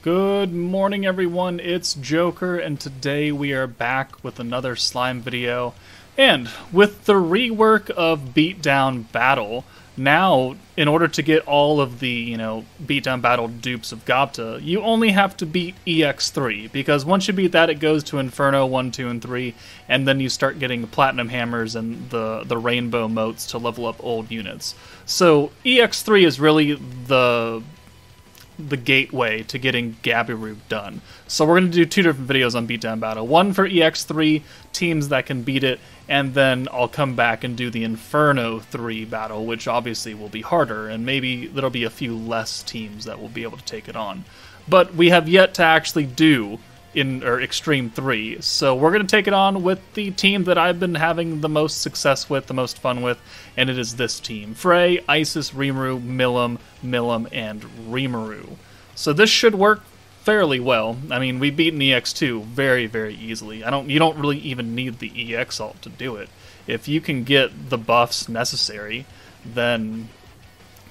Good morning everyone, it's Joker, and today we are back with another slime video. And with the rework of Beatdown Battle, now in order to get all of the, Beatdown Battle dupes of GABIRU, you only have to beat EX3, because once you beat that it goes to Inferno 1, 2, and 3, and then you start getting Platinum Hammers and the Rainbow Motes to level up old units. So EX3 is really the gateway to getting GABIRU done. So we're going to do two different videos on Beatdown Battle. One for EX3, teams that can beat it, and then I'll come back and do the Inferno 3 battle, which obviously will be harder, and maybe there'll be a few less teams that will be able to take it on. But we have yet to actually do Extreme 3, so we're going to take it on with the team that I've been having the most success with, the most fun with, and it is this team. Frey, Isis, Rimuru, Milim, and Rimuru. So this should work fairly well. I mean, we've beaten EX2 very, very easily. You don't really even need the EX ult to do it. If you can get the buffs necessary, then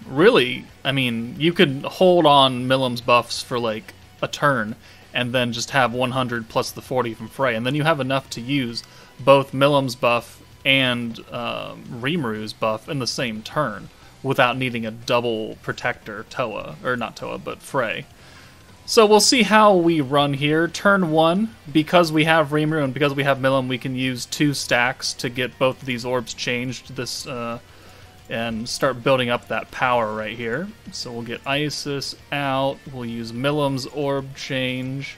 really, I mean, you could hold on Milim's buffs for like a turn, and then just have 100 plus the 40 from Frey, and then you have enough to use both Milim's buff and Rimuru's buff in the same turn, without needing a double protector Toa, or not Toa, but Frey. So we'll see how we run here. Turn 1, because we have Rimuru and because we have Milim, we can use 2 stacks to get both of these orbs changed and start building up that power right here. So we'll get Isis out, we'll use Milim's orb change,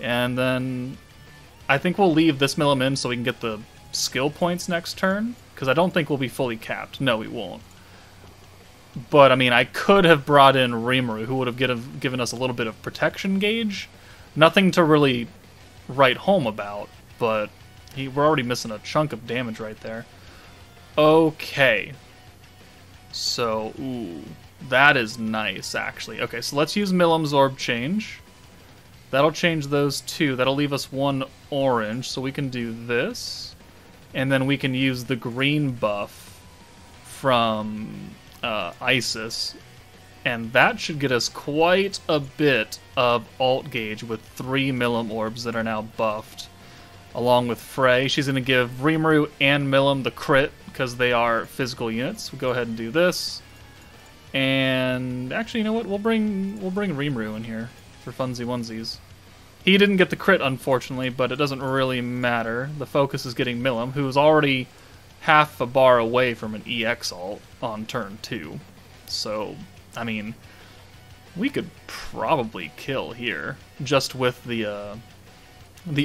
and then I think we'll leave this Milim in so we can get the skill points next turn, because I don't think we'll be fully capped. No, we won't. But, I mean, I could have brought in Rimuru, who would have given us a little bit of protection gauge. Nothing to really write home about, but we're already missing a chunk of damage right there. Okay. So, ooh, that is nice, actually. Okay, so let's use Milim's orb change. That'll change those 2. That'll leave us 1 orange, so we can do this. And then we can use the green buff from Isis, and that should get us quite a bit of ult gauge with 3 Milim orbs that are now buffed. Along with Frey, she's going to give Rimuru and Milim the crit because they are physical units. We'll go ahead and do this. And actually, you know what? We'll bring Rimuru in here for funsy onesies. He didn't get the crit, unfortunately, but it doesn't really matter. The focus is getting Milim, who's already half a bar away from an EX ult on turn 2. So, I mean, we could probably kill here just with the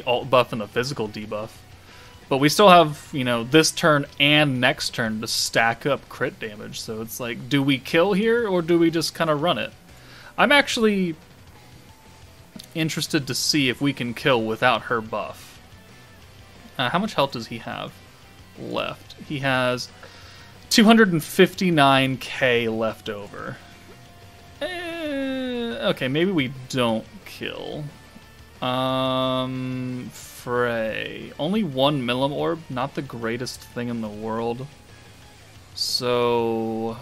ult buff and the physical debuff. But we still have, this turn and next turn to stack up crit damage. So it's like, do we kill here or do we just kind of run it? I'm actually interested to see if we can kill without her buff. How much health does he have left? He has 259k left over. Okay, maybe we don't kill. Frey. Only 1 Milim orb, not the greatest thing in the world. So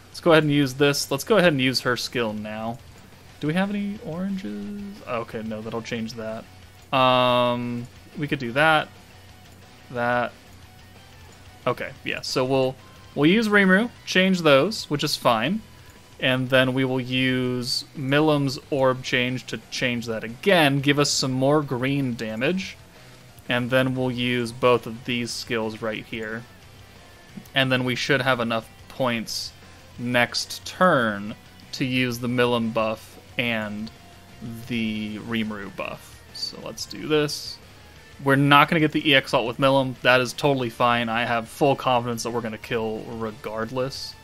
let's go ahead and use this. Let's go ahead and use her skill now. Do we have any oranges? Okay, no, that'll change that. We could do that. That. Okay, yeah, so we'll use Rimuru, change those, which is fine. And then we will use Milim's orb change to change that again, give us some more green damage. And then we'll use both of these skills right here. And then we should have enough points next turn to use the Milim buff and the Rimuru buff. So let's do this. We're not going to get the EX ult with Milim. That is totally fine. I have full confidence that we're going to kill regardless.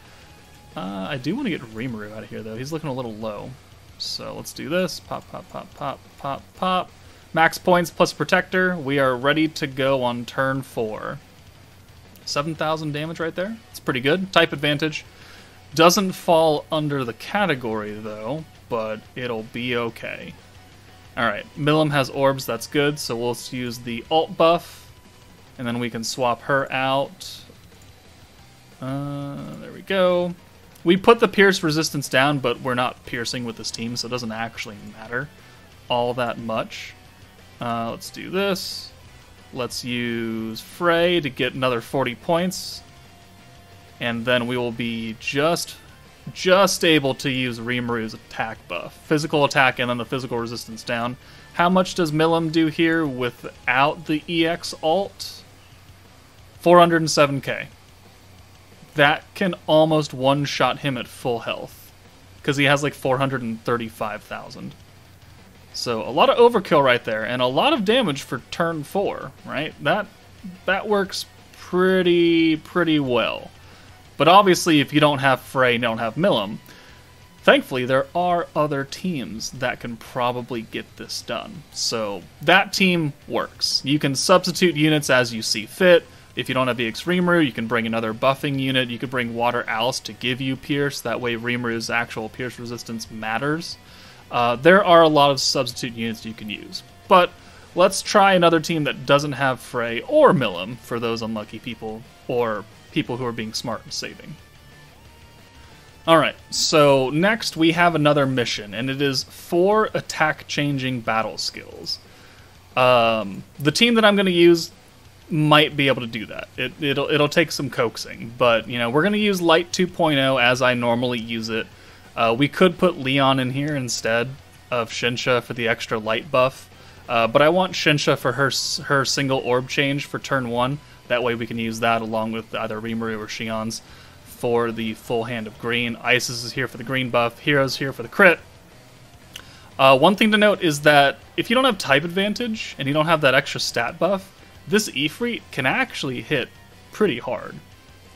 I do want to get Rimuru out of here, though. He's looking a little low. So let's do this. Pop, pop, pop, pop, pop, pop. Max points plus Protector. We are ready to go on turn 4. 7,000 damage right there. It's pretty good. Type advantage. Doesn't fall under the category, though, but it'll be okay. Alright, Milim has orbs, that's good, so we'll use the ult buff, and then we can swap her out. There we go. We put the pierce resistance down, but we're not piercing with this team, so it doesn't actually matter all that much. Let's do this. Let's use Frey to get another 40 points. And then we will be just able to use Rimuru's attack buff. Physical attack and then the physical resistance down. How much does Milim do here without the EX alt? 407k. That can almost one-shot him at full health, because he has like 435,000. So a lot of overkill right there, and a lot of damage for turn 4, right? That works pretty well. But obviously, if you don't have Frey, you don't have Milim, thankfully there are other teams that can probably get this done. So that team works. You can substitute units as you see fit. If you don't have EX3 Rimuru, you can bring another buffing unit. You could bring Water Alice to give you Pierce. That way Rimuru's actual Pierce resistance matters. There are a lot of substitute units you can use. But let's try another team that doesn't have Frey or Milim for those unlucky people, or people who are being smart and saving. Alright, so next we have another mission, and it is 4 attack-changing battle skills. The team that I'm going to use might be able to do that. It'll take some coaxing, but you know, we're going to use Light 2.0 as I normally use it. We could put Leon in here instead of Shinsha for the extra light buff, but I want Shinsha for her single orb change for turn 1. That way we can use that along with either Rimuru or Shion's for the full hand of green. Isis is here for the green buff. Hero's here for the crit. One thing to note is that if you don't have type advantage and you don't have that extra stat buff, this Ifrit can actually hit pretty hard.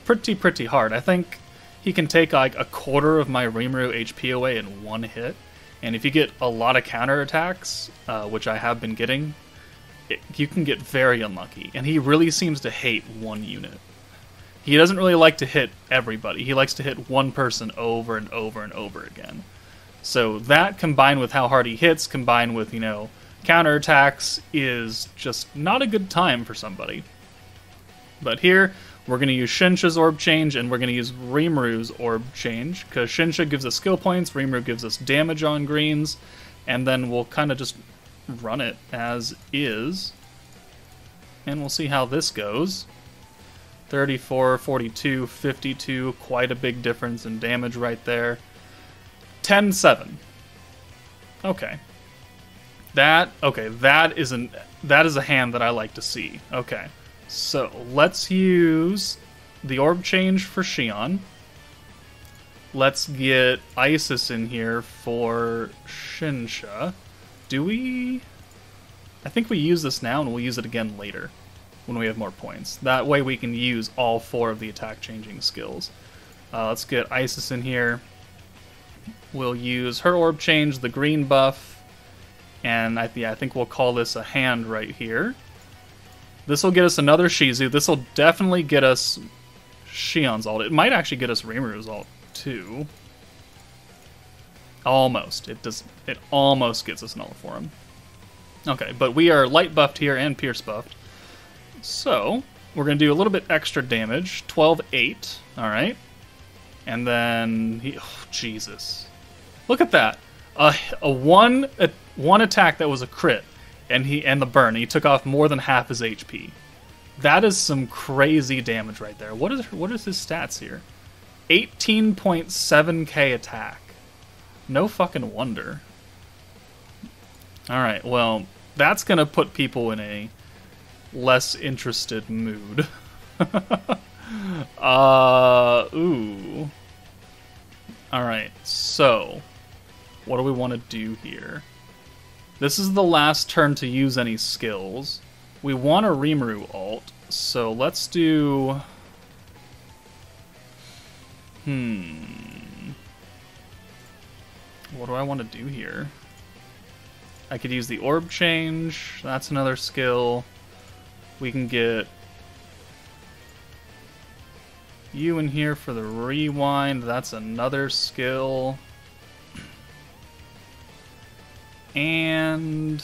Pretty hard. I think he can take like a quarter of my Rimuru HP away in one hit. And if you get a lot of counterattacks, which I have been getting, you can get very unlucky. And he really seems to hate one unit. He doesn't really like to hit everybody. He likes to hit one person over and over and over again. So that combined with how hard he hits, combined with, you know, counterattacks, is just not a good time for somebody. But here, we're going to use Shinsha's orb change, and we're going to use Rimuru's orb change, because Shinsha gives us skill points, Rimuru gives us damage on greens, and then we'll kind of just run it as is. And we'll see how this goes. 34, 42, 52, quite a big difference in damage right there. 10-7. Okay. That is a hand that I like to see. Okay. So, let's use the orb change for Shion. Let's get Isis in here for Shinsha. Do we? I think we use this now and we'll use it again later when we have more points. That way we can use all 4 of the attack changing skills. Let's get Isis in here. We'll use her orb change, the green buff, and I think we'll call this a hand right here. This will get us another Shizu. This will definitely get us Shion's ult. It might actually get us Rimuru's ult too. Almost. It almost gets us an ult for him. Okay, but we are light buffed here and pierce buffed. So, we're going to do a little bit extra damage. 12-8. Alright. And then... oh, Jesus. Look at that. One attack that was a crit, and the burn. He took off more than half his HP. That is some crazy damage right there. What is his stats here? 18.7k attack. No fucking wonder. Alright, well, that's going to put people in a less interested mood. Ooh. Alright, so what do we want to do here? This is the last turn to use any skills. We want a Rimuru ult, so let's do... What do I want to do here? I could use the orb change. That's another skill. We can get you in here for the rewind. That's another skill. And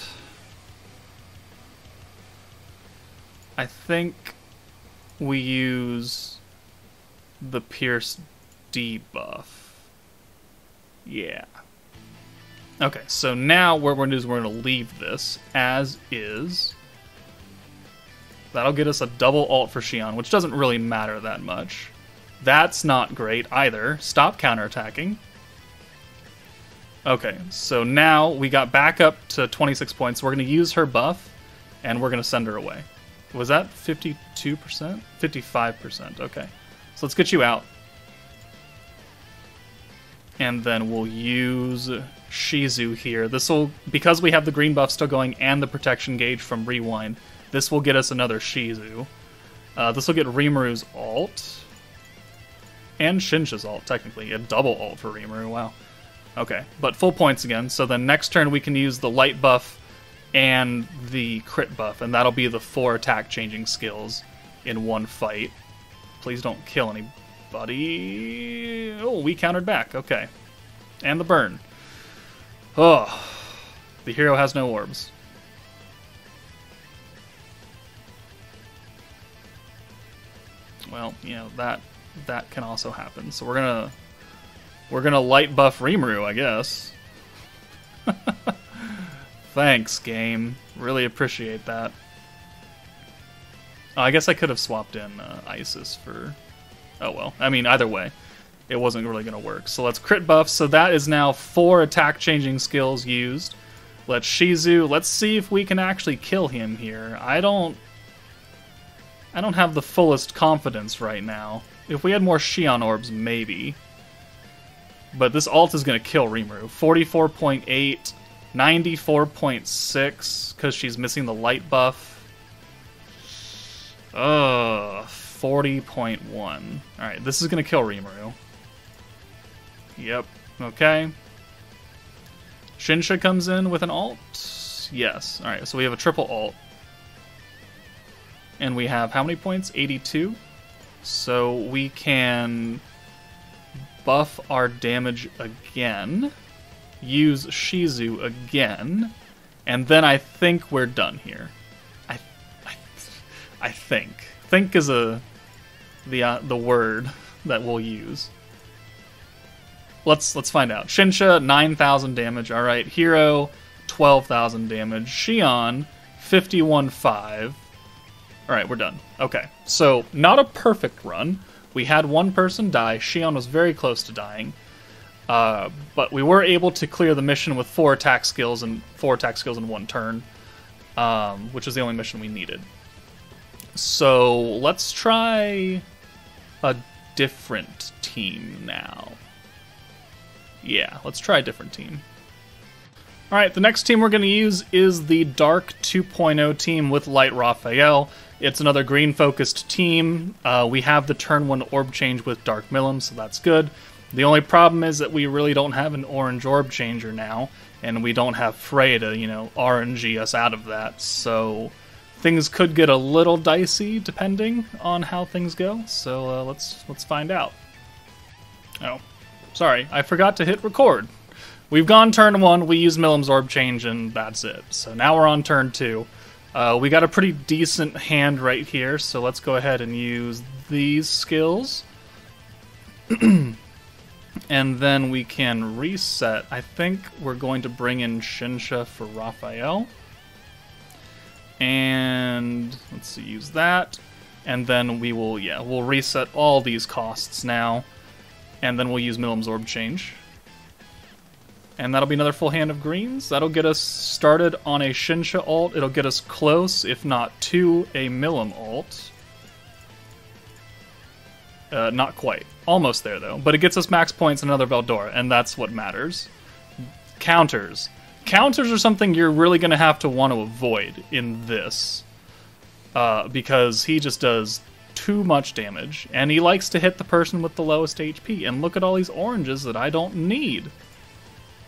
I think we use the Pierce debuff. Yeah. Okay, so now what we're going to do is we're going to leave this as is. That'll get us a double ult for Xion, which doesn't really matter that much. That's not great either. Stop counterattacking. Okay, so now we got back up to 26 points. We're going to use her buff, and we're going to send her away. Was that 52%? 55%, okay. So let's get you out. And then we'll use Shizu here. This will, because we have the green buff still going and the protection gauge from Rewind, this will get us another Shizu. This will get Rimuru's ult. And Shinsha's ult, technically. A double ult for Rimuru, wow. Okay, but full points again. So then next turn we can use the light buff and the crit buff, and that'll be the 4 attack changing skills in one fight. Please don't kill anybody. Oh, we countered back, okay. And the burn. Oh, the hero has no orbs. Well, you know, that can also happen. So we're gonna light buff Rimuru, I guess. Thanks, game. Really appreciate that. Oh, I guess I could have swapped in Isis for... Oh well. I mean, either way, it wasn't really going to work. So let's crit buff. So that is now 4 attack changing skills used. Let's Shizu. Let's see if we can actually kill him here. I don't have the fullest confidence right now. If we had more Xion orbs, maybe. But this ult is going to kill Rimuru. 44.8, 94.6, because she's missing the light buff. 40.1. Alright, this is going to kill Rimuru. Yep, okay. Shinsha comes in with an ult. Yes, alright, so we have a triple ult. And we have how many points? 82. So we can buff our damage again, use Shizu again, and then I think we're done here. I think. Think is the word that we'll use. Let's find out. Shinsha 9,000 damage. All right, Hero 12,000 damage. Xion 51.5. All right, we're done. Okay, so not a perfect run. We had one person die. Xion was very close to dying. But we were able to clear the mission with 4 attack skills in 1 turn, which is the only mission we needed. So let's try a different team now. Yeah, let's try a different team. Alright, the next team we're going to use is the Dark 2.0 team with Light Raphael. It's another green-focused team. We have the turn 1 orb change with Dark Milim, so that's good. The only problem is that we really don't have an orange orb changer now, and we don't have Frey to, you know, RNG us out of that, so things could get a little dicey depending on how things go, so let's find out. Oh, sorry, I forgot to hit record. We've gone turn 1, we used Milim's orb change, and that's it. So now we're on turn 2. We got a pretty decent hand right here, so let's go ahead and use these skills. And then we can reset. I think we're going to bring in Shinsha for Raphael. And let's see, use that. And then we will, yeah, we'll reset all these costs now. And then we'll use Milim's orb change. And that'll be another full hand of greens. That'll get us started on a Shinsha ult. It'll get us close, if not to, a Milim ult. Not quite. Almost there, though. But it gets us max points and another Veldora, and that's what matters. Counters. Counters are something you're really going to have to want to avoid in this. Because he just does too much damage, and he likes to hit the person with the lowest HP. And look at all these oranges that I don't need.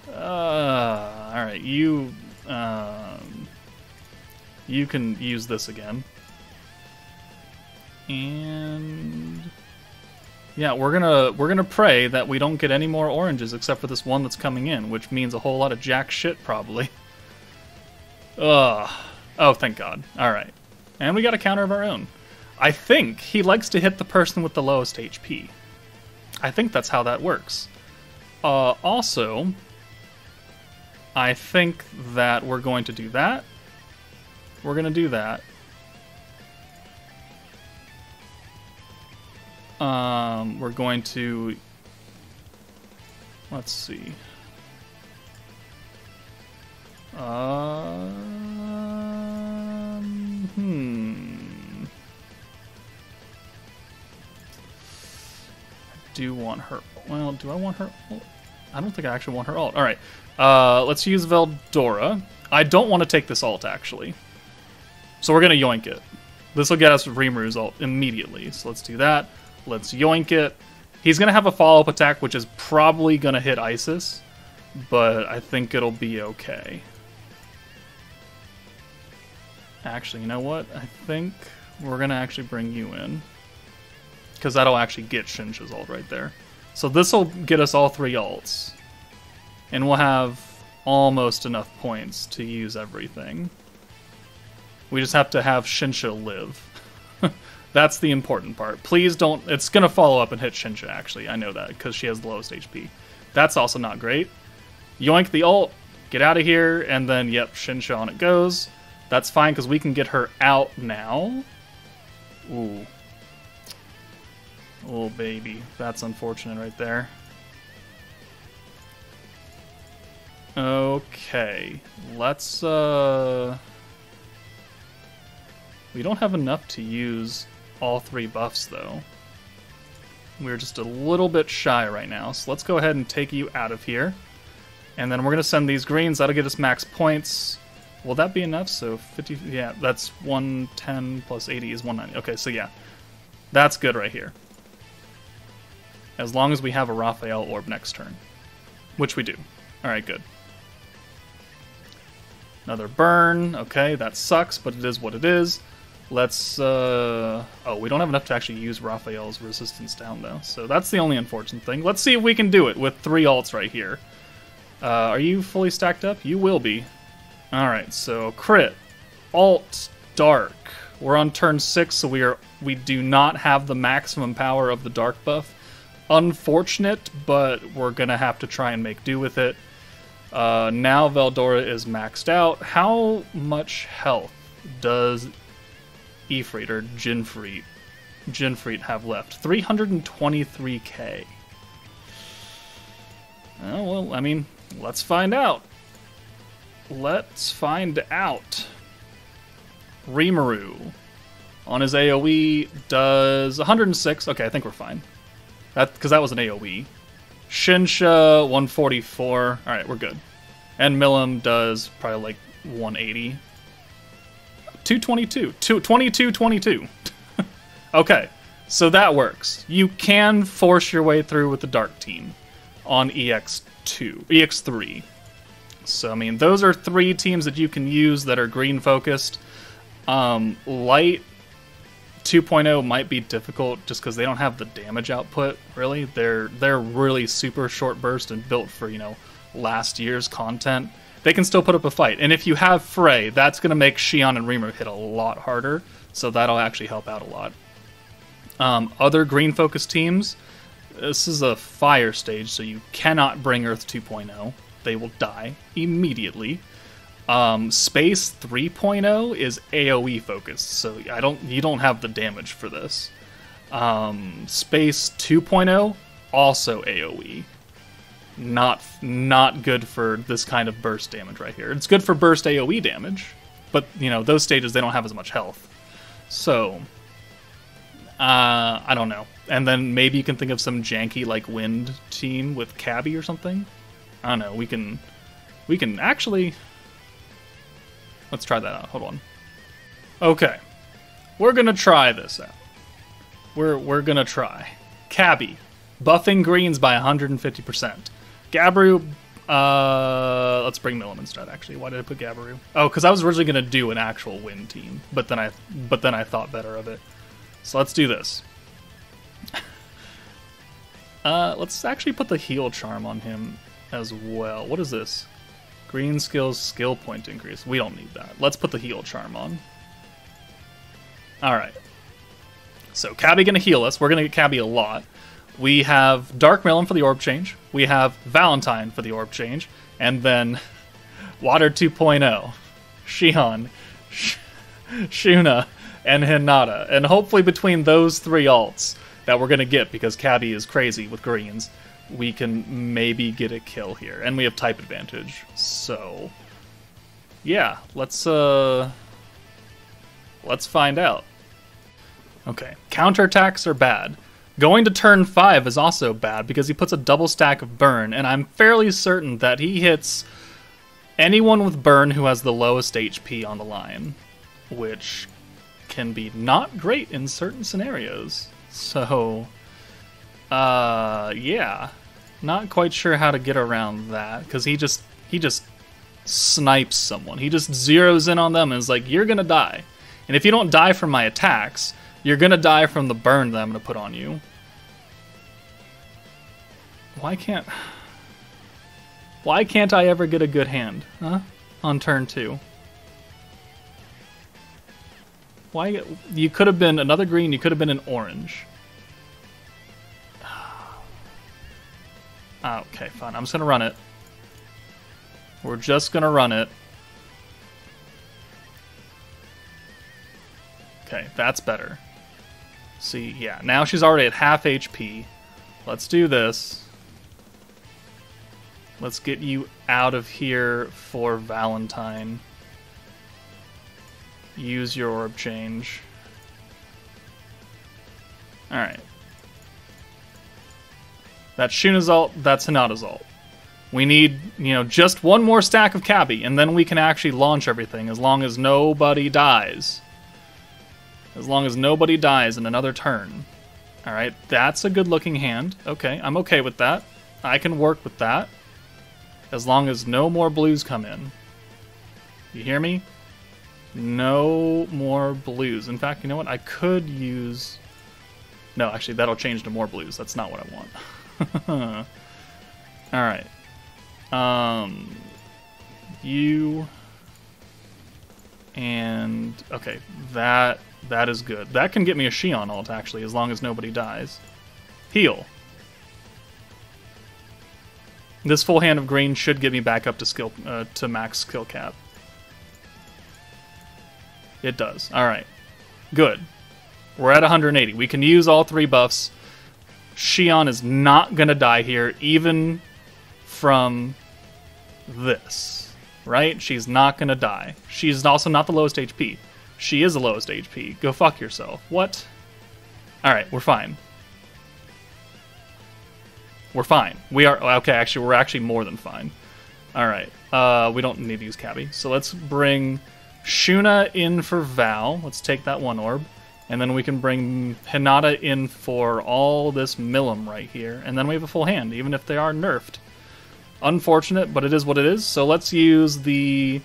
Alright, you can use this again. And yeah, we're gonna pray that we don't get any more oranges except for this one that's coming in, which means a whole lot of jack shit probably. Oh, thank God. Alright. And we got a counter of our own. I think he likes to hit the person with the lowest HP. I think that's how that works. Also, I think that we're going to do that. We're going to do that. We're going to... Let's see. I do want her... Well, do I want her... I don't think I actually want her ult. Alright. Let's use Veldora. I don't want to take this ult, actually. So we're going to yoink it. This will get us Rimuru's ult immediately. So let's do that. Let's yoink it. He's going to have a follow-up attack, which is probably going to hit Isis. But I think it'll be okay. Actually, you know what? I think we're going to actually bring you in. Because that'll actually get Shinsha's ult right there. So this will get us all 3 ults. And we'll have almost enough points to use everything. We just have to have Shinsha live. That's the important part. Please don't... It's going to follow up and hit Shinsha, actually. I know that, because she has the lowest HP. That's also not great. Yoink the ult, get out of here, and then, yep, Shinsha on it goes. That's fine, because we can get her out now. Ooh. Oh, baby. That's unfortunate right there. Okay. Let's, We don't have enough to use all 3 buffs, though. We're just a little bit shy right now, so let's go ahead and take you out of here. And then we're going to send these greens. That'll get us max points. Will that be enough? So 50... Yeah, that's 110 plus 80 is 190. Okay, so yeah. That's good right here. As long as we have a Raphael orb next turn. Which we do. Alright, good. Another burn. Okay, that sucks, but it is what it is. Let's... Oh, we don't have enough to actually use Raphael's resistance down, though. So that's the only unfortunate thing. Let's see if we can do it with 3 ults right here. Are you fully stacked up? You will be. Alright, so crit. Alt. Dark. We're on turn 6, so we do not have the maximum power of the dark buff. Unfortunate, but we're going to have to try and make do with it. Now Veldora is maxed out. How much health does Ifrit or Jinfrit have left? 323k. Oh, well, I mean, let's find out. Let's find out. Rimuru on his AoE does 106. Okay, I think we're fine. Because that was an AoE. Shinsha, 144. Alright, we're good. And Milim does probably like 180. 222. 2222. Okay, so that works. You can force your way through with the Dark team on EX3. So, I mean, those are 3 teams that you can use that are green focused. Light 2.0 might be difficult just because they don't have the damage output, really. They're really super short burst and built for, you know, last year's content. They can still put up a fight. And if you have Frey, that's going to make Xion and Rimuru hit a lot harder, so that'll actually help out a lot. Other green-focused teams, this is a fire stage, so you cannot bring Earth 2.0. They will die immediately. Space 3.0 is AoE focused, so you don't have the damage for this. Space 2.0 also AoE. Not good for this kind of burst damage right here. It's good for burst AoE damage, but you know, those stages they don't have as much health. So I don't know. And then maybe you can think of some janky like wind team with Cabi or something. I don't know. We can actually... Let's try that out. Hold on. Okay. We're going to try this out. We're going to try. Cabi. Buffing greens by 150%. GABIRU. Let's bring Milim instead, actually. Why did I put GABIRU? Oh, because I was originally going to do an actual win team. But then I thought better of it. So let's do this. Let's actually put the heal charm on him as well. What is this? Green skills, skill point increase. We don't need that. Let's put the heal charm on. Alright. So Cabby gonna heal us. We're gonna get Cabby a lot. We have Dark Melon for the orb change. We have Valentine for the orb change. And then Water 2.0, Shion, Shuna, and Hinata. And hopefully between those three alts that we're going to get, because Cabby is crazy with greens, we can maybe get a kill here. And we have type advantage. So, yeah, let's find out. Okay, counterattacks are bad. Going to turn 5 is also bad because he puts a double stack of burn, and I'm fairly certain that he hits anyone with burn who has the lowest HP on the line, which can be not great in certain scenarios. So, yeah, not quite sure how to get around that, because he just snipes someone. He just zeroes in on them and is like, you're gonna die. And if you don't die from my attacks, you're gonna die from the burn that I'm gonna put on you. Why can't I ever get a good hand, huh? On turn 2. Why? You could have been another green, you could have been an orange. Okay, fine. I'm just gonna run it. We're just gonna run it. Okay, that's better. See, yeah, now she's already at half HP. Let's do this. Let's get you out of here for Valentine. Use your orb change. Alright. That's Shuna's ult, that's Hinata's ult. We need, just one more stack of Cabby, and then we can actually launch everything, as long as nobody dies. As long as nobody dies in another turn. Alright, that's a good looking hand. Okay, I'm okay with that. I can work with that. As long as no more blues come in. You hear me? No more blues. In fact, you know what? I could use... No, actually, that'll change to more blues. That's not what I want. Alright. You... And... Okay, that is good. That can get me a Shion ult, actually, as long as nobody dies. Heal. This full hand of green should get me back up to max skill cap. It does. Alright. Good. We're at 180. We can use all 3 buffs. Shion is not going to die here, even from this. Right? She's not going to die. She's also not the lowest HP. She is the lowest HP. Go fuck yourself. What? Alright, we're fine. We're fine. We are... Okay, actually, we're actually more than fine. Alright. We don't need to use Cabby. So let's bring Shuna in for Val. Let's take that one orb. And then we can bring Hinata in for all this Milim right here. And then we have a full hand, even if they are nerfed. Unfortunate, but it is what it is. So let's use the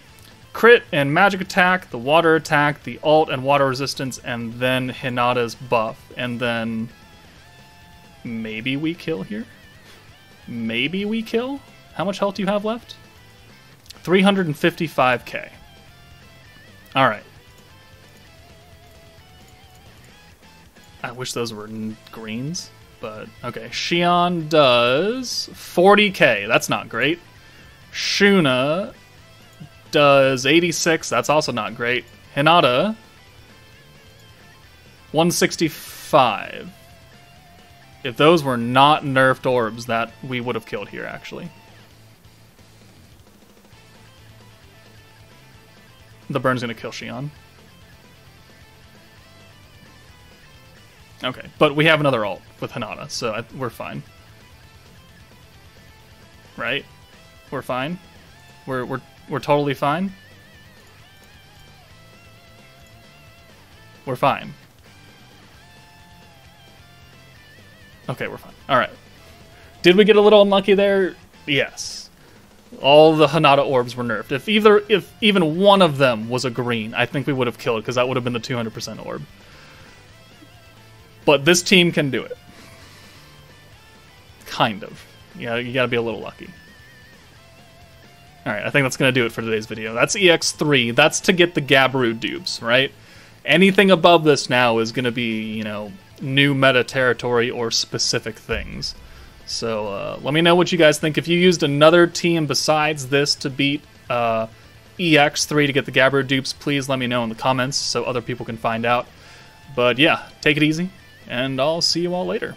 crit and magic attack, the water attack, the ult and water resistance, and then Hinata's buff. And then maybe we kill here? Maybe we kill? How much health do you have left? 355k. Alright. I wish those were greens, but okay. Shion does 40k. That's not great. Shuna does 86. That's also not great. Hinata 165. If those were not nerfed orbs, that we would have killed here, actually. The burn's going to kill Shion. Okay, but we have another ult with Hinata, so we're fine. Right? We're fine? We're totally fine? We're fine. Okay, we're fine. Alright. Did we get a little unlucky there? Yes. All the Hinata orbs were nerfed. If even one of them was a green, I think we would have killed, because that would have been the 200% orb. But this team can do it. Kind of. Yeah, you gotta be a little lucky. Alright, I think that's gonna do it for today's video. That's EX3. That's to get the GABIRU dupes, right? anything above this now is going to be, you know, new meta territory or specific things. So let me know what you guys think. If you used another team besides this to beat EX3 to get the GABIRU dupes, please let me know in the comments so other people can find out. But yeah, take it easy, and I'll see you all later.